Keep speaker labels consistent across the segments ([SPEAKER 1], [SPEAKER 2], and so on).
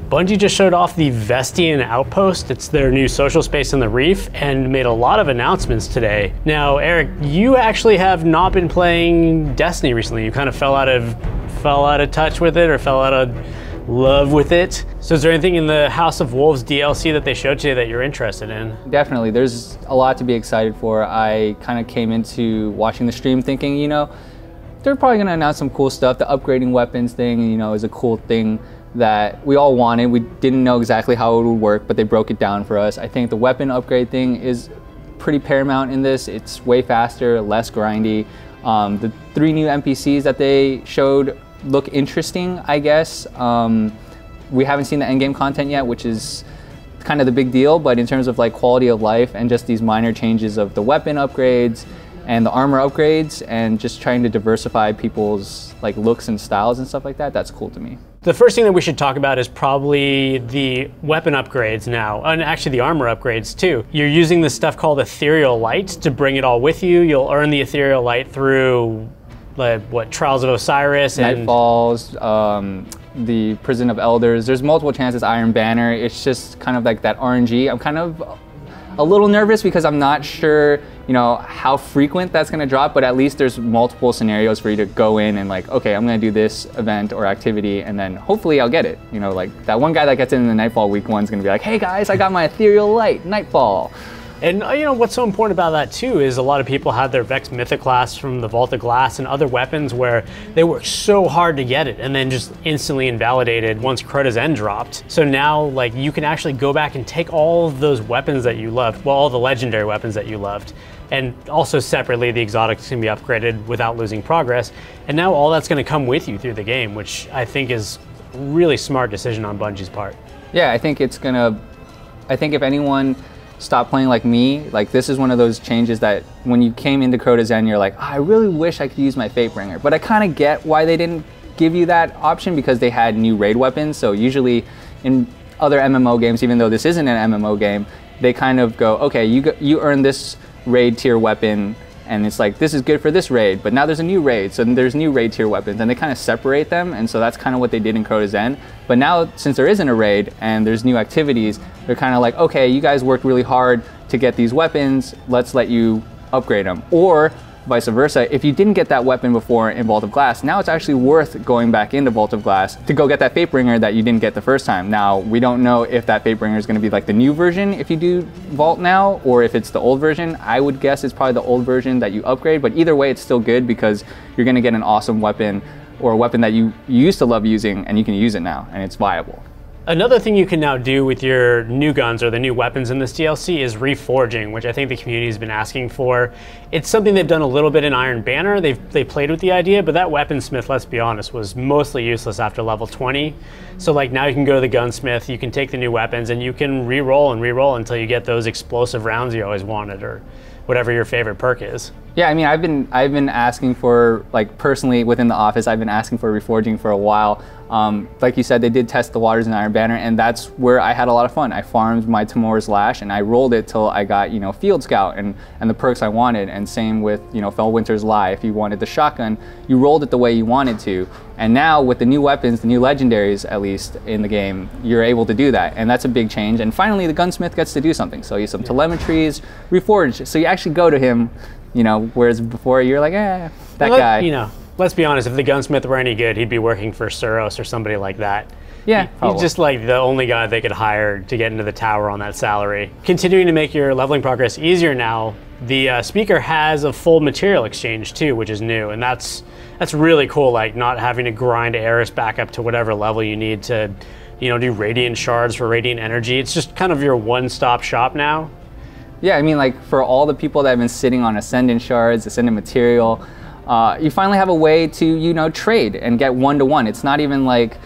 [SPEAKER 1] Bungie just showed off the Vestian Outpost. It's their new social space in the Reef and made a lot of announcements today. Now, Eric, you actually have not been playing Destiny recently. You kind of fell out of touch with it, or fell out of love with it. So is there anything in the House of Wolves DLC that they showed today that you're interested in?
[SPEAKER 2] Definitely, there's a lot to be excited for. I kind of came into watching the stream thinking, you know, they're probably gonna announce some cool stuff. The upgrading weapons thing, you know, is a cool thing that we all wanted. We didn't know exactly how it would work, but they broke it down for us. I think the weapon upgrade thing is pretty paramount in this. It's way faster, less grindy. The 3 new NPCs that they showed look interesting, I guess. We haven't seen the endgame content yet, which is kind of the big deal, but in terms of like quality of life and just these minor changes of the weapon upgrades and the armor upgrades and just trying to diversify people's like looks and styles and stuff like that, that's cool to me.
[SPEAKER 1] The first thing that we should talk about is probably the weapon upgrades now, and actually the armor upgrades too. You're using this stuff called Ethereal Light to bring it all with you. You'll earn the Ethereal Light through what, Trials of Osiris and
[SPEAKER 2] Nightfalls, the Prison of Elders. There's multiple chances. Iron Banner. It's just kind of like that RNG. I'm kind of a little nervous because I'm not sure, you know, how frequent that's going to drop, but at least there's multiple scenarios for you to go in and like, okay, I'm going to do this event or activity, and then hopefully I'll get it. You know, like that one guy that gets in the Nightfall week 1 is going to be like, hey guys, I got my Ethereal Light, Nightfall.
[SPEAKER 1] And you know, what's so important about that too is a lot of people had their Vex Mythoclast from the Vault of Glass and other weapons where they worked so hard to get it and then just instantly invalidated once Crota's End dropped. So now like you can actually go back and take all of those weapons that you loved, well, all the legendary weapons that you loved, and also separately the exotics can be upgraded without losing progress. And now all that's going to come with you through the game, which I think is a really smart decision on Bungie's part.
[SPEAKER 2] Yeah, I think it's gonna, I think if anyone stop playing like me, like this is one of those changes that when you came into Crota's End, you're like, oh, I really wish I could use my Fatebringer. But I kind of get why they didn't give you that option, because they had new raid weapons. So usually in other MMO games, even though this isn't an MMO game, they kind of go, okay, you earn this raid tier weapon, and it's like, this is good for this raid, but now there's a new raid, so there's new raid tier weapons, and they kind of separate them, and so that's kind of what they did in Crota's End. But now, since there isn't a raid and there's new activities, they're kind of like, okay, you guys worked really hard to get these weapons, let's let you upgrade them. Or vice versa, if you didn't get that weapon before in Vault of Glass, now it's actually worth going back into Vault of Glass to go get that Fatebringer that you didn't get the first time. Now, we don't know if that Fatebringer is going to be like the new version if you do Vault now, or if it's the old version. I would guess it's probably the old version that you upgrade, but either way, it's still good because you're going to get an awesome weapon, or a weapon that you used to love using, and you can use it now, and it's viable.
[SPEAKER 1] Another thing you can now do with your new guns or the new weapons in this DLC is reforging, which I think the community has been asking for. It's something they've done a little bit in Iron Banner. They played with the idea, but that weaponsmith, let's be honest, was mostly useless after level 20. So like now you can go to the gunsmith, you can take the new weapons, and you can re-roll and re-roll until you get those explosive rounds you always wanted, or whatever your favorite perk is.
[SPEAKER 2] Yeah, I mean, I've been asking for, like personally within the office, I've been asking for reforging for a while. Like you said, they did test the waters in Iron Banner, and that's where I had a lot of fun. I farmed my Timor's Lash, and I rolled it till I got, you know, Field Scout and the perks I wanted. And same with, you know, Fellwinter's Lie. If you wanted the shotgun, you rolled it the way you wanted to. And now with the new weapons, the new legendaries, at least in the game, you're able to do that, and that's a big change. And finally, the gunsmith gets to do something. So you have some telemetries, reforged. So you actually go to him, you know, whereas before you're like, that guy.
[SPEAKER 1] You know, let's be honest, if the gunsmith were any good, he'd be working for Suros or somebody like that.
[SPEAKER 2] Yeah,
[SPEAKER 1] he's just like the only guy they could hire to get into the tower on that salary. Continuing to make your leveling progress easier now, the speaker has a full material exchange too, which is new, and that's really cool, like not having to grind Eris back up to whatever level you need to, you know, do radiant shards for radiant energy. It's just kind of your one-stop shop now.
[SPEAKER 2] Yeah, I mean, like for all the people that have been sitting on Ascendant shards, Ascendant material, you finally have a way to, you know, trade and get one-to-one. It's not even like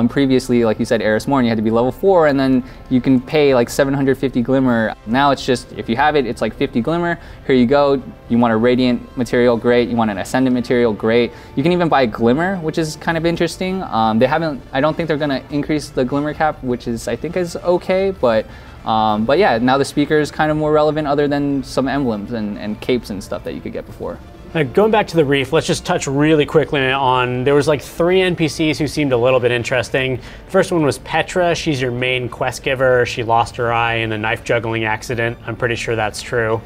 [SPEAKER 2] previously, like you said, Eris Morn, you had to be level 4, and then you can pay like 750 Glimmer. Now it's just, if you have it, it's like 50 Glimmer. Here you go. You want a Radiant material, great. You want an Ascendant material, great. You can even buy Glimmer, which is kind of interesting. They haven't, I don't think they're gonna increase the Glimmer cap, which is, I think is okay, but yeah, now the speaker is kind of more relevant other than some emblems and capes and stuff that you could get before.
[SPEAKER 1] Going back to the Reef, let's just touch really quickly on, there was like 3 NPCs who seemed a little bit interesting. First one was Petra. She's your main quest giver. She lost her eye in a knife juggling accident. I'm pretty sure that's true.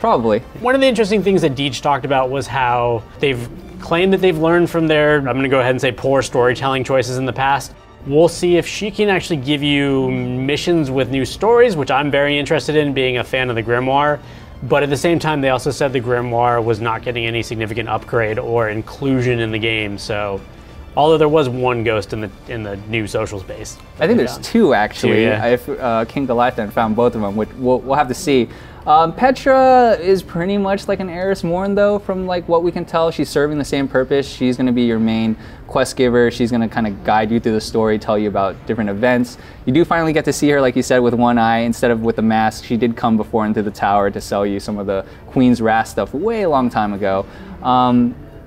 [SPEAKER 2] Probably.
[SPEAKER 1] One of the interesting things that Deej talked about was how they've claimed that they've learned from their, I'm gonna go ahead and say, poor storytelling choices in the past. We'll see if she can actually give you missions with new stories, which I'm very interested in, being a fan of the Grimoire. But at the same time, they also said the Grimoire was not getting any significant upgrade or inclusion in the game. So, although there was 1 ghost in the new social space.
[SPEAKER 2] I think there's 2 actually.
[SPEAKER 1] 2, yeah.
[SPEAKER 2] If King Goliath found both of them, which we'll have to see. Petra is pretty much like an Eris Morn though, from like what we can tell. She's serving the same purpose. She's going to be your main quest giver. She's going to kind of guide you through the story, tell you about different events. You do finally get to see her, like you said, with 1 eye instead of with the mask. She did come before into the tower to sell you some of the Queen's Wrath stuff way a long time ago.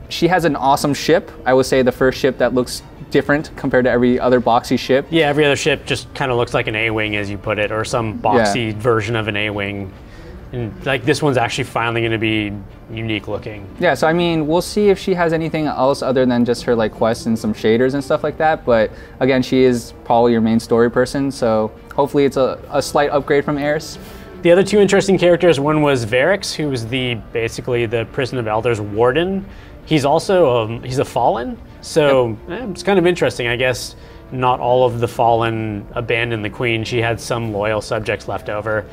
[SPEAKER 2] She has an awesome ship. I would say the first ship that looks different compared to every other boxy ship.
[SPEAKER 1] Yeah, every other ship just kind of looks like an A-Wing, as you put it, or some boxy version of an A-Wing. And like this one's actually finally going to be unique looking. Yeah,
[SPEAKER 2] so I mean, we'll see if she has anything else other than just her like quests and some shaders and stuff like that. But again, she is probably your main story person, so hopefully it's a slight upgrade from Eris.
[SPEAKER 1] The other 2 interesting characters, one was Varix, who was basically the Prison of Elders warden. He's also he's a Fallen, so it's kind of interesting. I guess not all of the Fallen abandoned the Queen. She had some loyal subjects left over.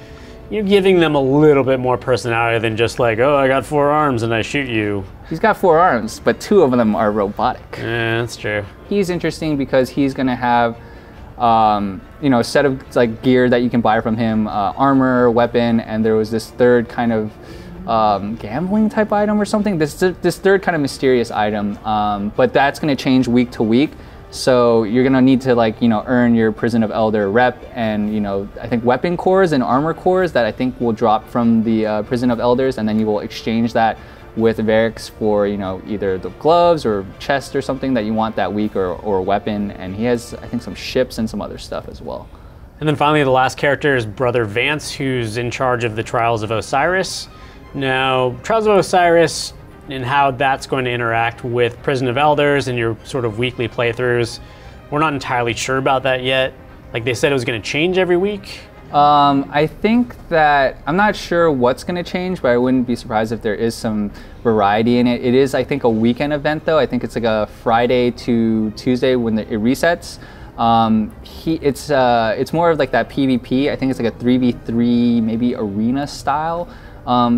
[SPEAKER 1] You're giving them a little bit more personality than just like, oh, I got 4 arms and I shoot you.
[SPEAKER 2] He's got 4 arms, but 2 of them are robotic.
[SPEAKER 1] Yeah, that's true.
[SPEAKER 2] He's interesting because he's going to have, you know, a set of like gear that you can buy from him, armor, weapon, and there was this 3rd kind of gambling type item or something. This 3rd kind of mysterious item, but that's going to change week to week. So you're gonna need to like, you know, earn your Prison of Elder rep and, you know, I think weapon cores and armor cores that I think will drop from the Prison of Elders, and then you will exchange that with Varix for, you know, either the gloves or chest or something that you want that week, or a weapon. And he has, I think, some ships and some other stuff as well.
[SPEAKER 1] And then finally the last character is Brother Vance, who's in charge of the Trials of Osiris. Now, Trials of Osiris and how that's going to interact with Prison of Elders and your sort of weekly playthroughs. We're not entirely sure about that yet. Like they said it was going to change every week.
[SPEAKER 2] I think that, I'm not sure what's going to change, but I wouldn't be surprised if there is some variety in it. It is, I think, a weekend event though. I think it's like a Friday to Tuesday when it resets. It's more of like that PvP. I think it's like a 3v3, maybe arena style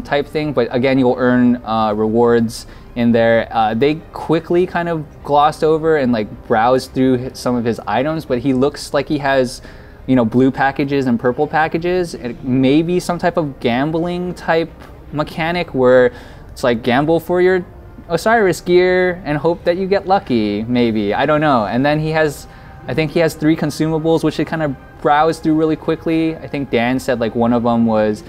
[SPEAKER 2] type thing, but again, you'll earn rewards in there. They quickly kind of glossed over and like browsed through some of his items, but he looks like he has, you know, blue packages and purple packages. It may be some type of gambling type mechanic where it's like gamble for your Osiris gear and hope that you get lucky, maybe, I don't know. And then he has, I think he has 3 consumables which he kind of browsed through really quickly. I think Dan said like one of them was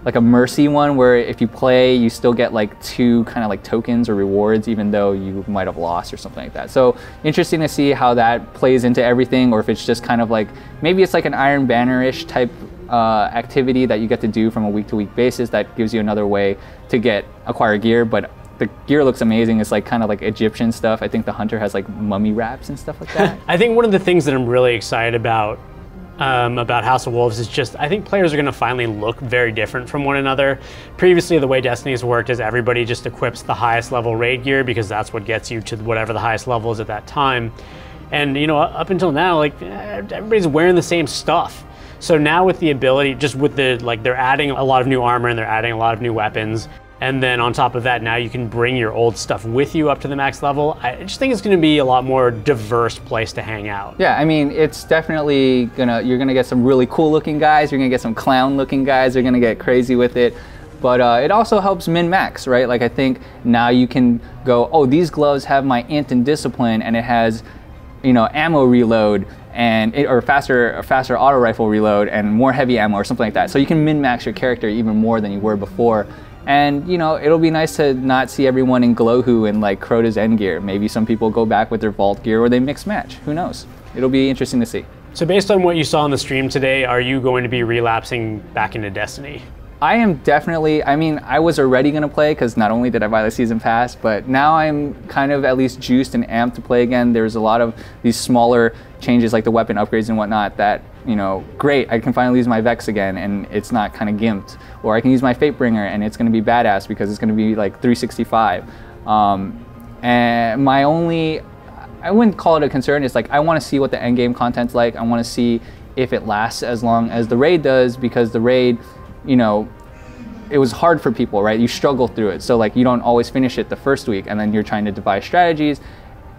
[SPEAKER 2] like a mercy one where if you play, you still get like 2 kind of like tokens or rewards even though you might have lost or something like that. So interesting to see how that plays into everything, or if it's just kind of like, maybe it's like an Iron Banner-ish type activity that you get to do from a week-to-week basis that gives you another way to acquire gear. But the gear looks amazing. It's like kind of like Egyptian stuff. I think the hunter has like mummy wraps and stuff like that.
[SPEAKER 1] I think one of the things that I'm really excited about House of Wolves is just, I think players are going to finally look very different from one another. Previously, the way Destiny's worked is everybody just equips the highest level raid gear because that's what gets you to whatever the highest level is at that time. And, you know, up until now, like, everybody's wearing the same stuff. So now with the ability, just with the, like, they're adding a lot of new armor and they're adding a lot of new weapons. And then on top of that, now you can bring your old stuff with you up to the max level. I just think it's going to be a lot more diverse place to hang out.
[SPEAKER 2] Yeah, I mean, it's definitely you're gonna get some really cool looking guys. You're gonna get some clown looking guys. You're gonna get crazy with it. But it also helps min-max, right? Like I think now you can go, oh, these gloves have my int and discipline, and it has, you know, ammo reload or faster auto rifle reload and more heavy ammo or something like that. So you can min-max your character even more than you were before. And, you know, it'll be nice to not see everyone in Glowhoo and like Crota's end gear. Maybe some people go back with their vault gear or they mix match. Who knows? It'll be interesting to see.
[SPEAKER 1] So based on what you saw on the stream today, are you going to be relapsing back into Destiny?
[SPEAKER 2] I am definitely, I mean, I was already going to play because not only did I buy the season pass, but now I'm kind of at least juiced and amped to play again. There's a lot of these smaller changes like the weapon upgrades and whatnot that, you know, great, I can finally use my Vex again and it's not kind of gimped. Or I can use my Fatebringer and it's going to be badass because it's going to be like 365. And my only, I wouldn't call it a concern, it's like I want to see what the endgame content's like. I want to see if it lasts as long as the raid does, because the raid, you know, it was hard for people, right? You struggle through it. So like you don't always finish it the first week and then you're trying to devise strategies.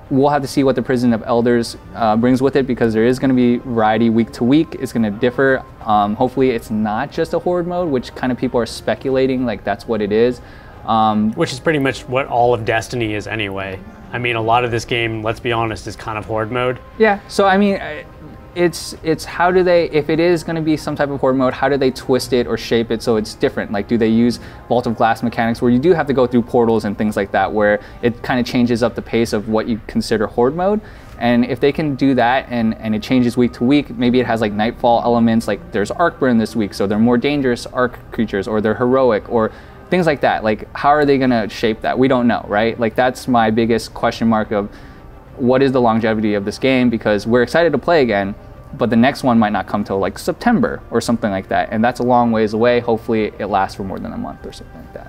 [SPEAKER 2] We'll have to see what the Prison of Elders brings with it, because there is going to be variety week to week. It's going to differ. Hopefully it's not just a horde mode, which kind of people are speculating like that's what it is.
[SPEAKER 1] Which is pretty much what all of Destiny is anyway. I mean, a lot of this game, let's be honest, is kind of horde mode.
[SPEAKER 2] Yeah, so I mean, it's how do they, if it is going to be some type of horde mode, how do they twist it or shape it so it's different? Like, do they use Vault of Glass mechanics where you do have to go through portals and things like that, where it kind of changes up the pace of what you consider horde mode? And if they can do that and it changes week to week, maybe it has like nightfall elements, like there's Arcburn this week, so they're more dangerous Arc creatures, or they're heroic, or things like that. Like, how are they going to shape that? We don't know, right? Like, that's my biggest question mark of what is the longevity of this game, because we're excited to play again, but the next one might not come till like September or something like that. And that's a long ways away. Hopefully it lasts for more than a month or something like that.